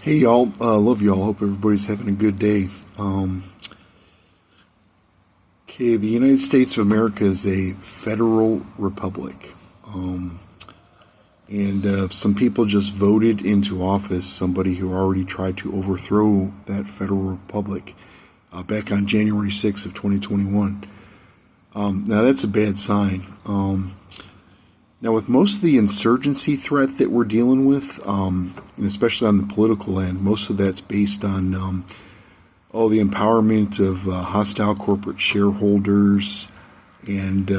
Hey y'all, love y'all. Hope everybody's having a good day. Okay, the United States of America is a federal republic. And some people just voted into office somebody who already tried to overthrow that federal republic back on January 6th of 2021. Now that's a bad sign. Now, with most of the insurgency threat that we're dealing with, and especially on the political end, most of that's based on the empowerment of hostile corporate shareholders and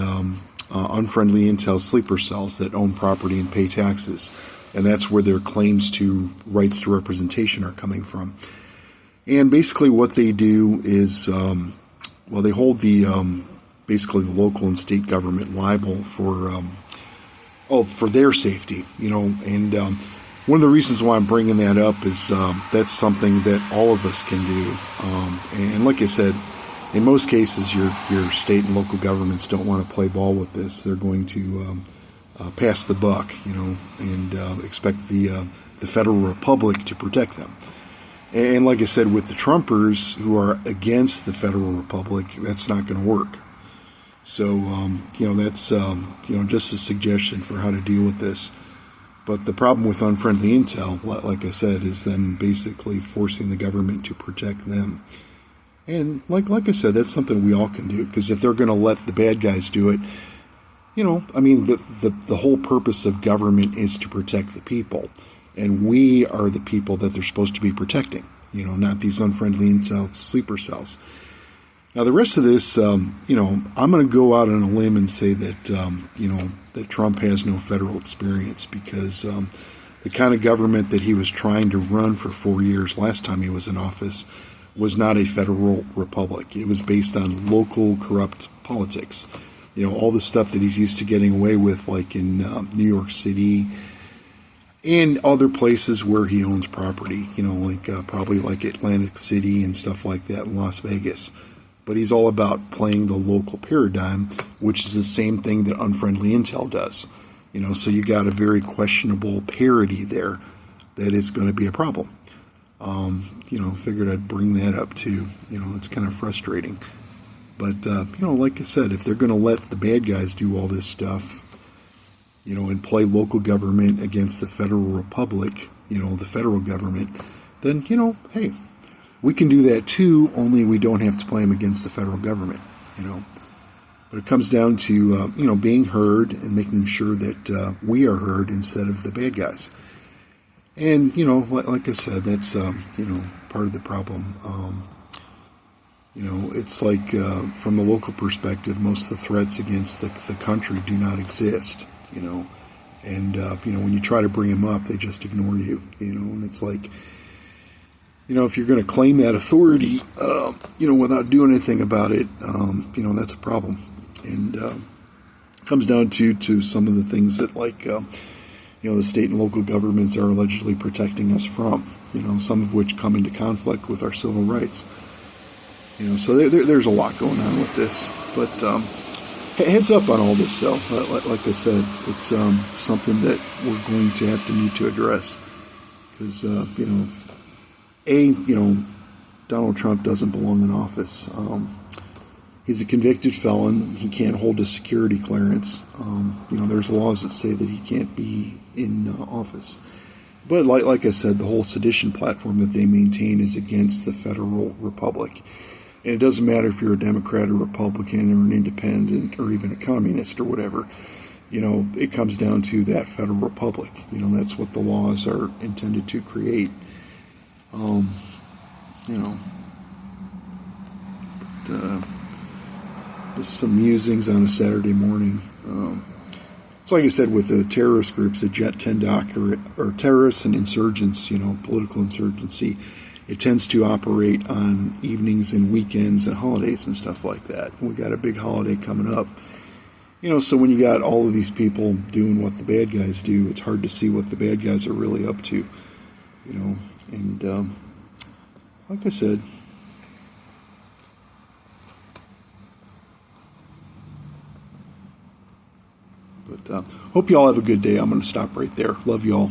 unfriendly intel sleeper cells that own property and pay taxes. And that's where their claims to rights to representation are coming from. And basically what they do is, they hold basically the local and state government liable for their safety, and one of the reasons why I'm bringing that up is that's something that all of us can do. And like I said, in most cases, your state and local governments don't want to play ball with this. They're going to pass the buck, and expect the federal republic to protect them. And like I said, with the Trumpers who are against the federal republic, that's not going to work. So, that's, just a suggestion for how to deal with this. But the problem with unfriendly intel, like I said, is them basically forcing the government to protect them. And like I said, that's something we all can do, because if they're going to let the bad guys do it, the whole purpose of government is to protect the people. And we are the people that they're supposed to be protecting, not these unfriendly intel sleeper cells. Now, the rest of this, I'm going to go out on a limb and say that, that Trump has no federal experience, because the kind of government that he was trying to run for 4 years last time he was in office was not a federal republic. It was based on local corrupt politics. All the stuff that he's used to getting away with, like in New York City and other places where he owns property, probably like Atlantic City and stuff like that in Las Vegas. But he's all about playing the local paradigm, which is the same thing that unfriendly intel does. So you got a very questionable parity there that is going to be a problem. Figured I'd bring that up too. It's kind of frustrating. But, like I said, if they're going to let the bad guys do all this stuff, and play local government against the federal republic, the federal government, then, hey, we can do that too, only we don't have to play them against the federal government, But it comes down to, being heard and making sure that we are heard instead of the bad guys. And, like I said, that's, part of the problem. It's like, from the local perspective, most of the threats against the country do not exist, And, when you try to bring them up, they just ignore you, and it's like, if you're going to claim that authority, without doing anything about it, that's a problem. And it comes down to some of the things that, the state and local governments are allegedly protecting us from, some of which come into conflict with our civil rights. So there's a lot going on with this. But heads up on all this, though. Like I said, it's something that we're going to have to need to address. Because, Donald Trump doesn't belong in office. He's a convicted felon. He can't hold a security clearance. There's laws that say that he can't be in office. But like I said, the whole sedition platform that they maintain is against the federal republic. And it doesn't matter if you're a Democrat or Republican or an independent or even a communist or whatever. It comes down to that federal republic. That's what the laws are intended to create. Just some musings on a Saturday morning. It's like I said, with the terrorist groups that tend to operate, or terrorists and insurgents, political insurgency, it tends to operate on evenings and weekends and holidays and stuff like that. We got a big holiday coming up. So when you got all of these people doing what the bad guys do, it's hard to see what the bad guys are really up to, and like I said, but hope you all have a good day. I'm going to stop right there. Love you all.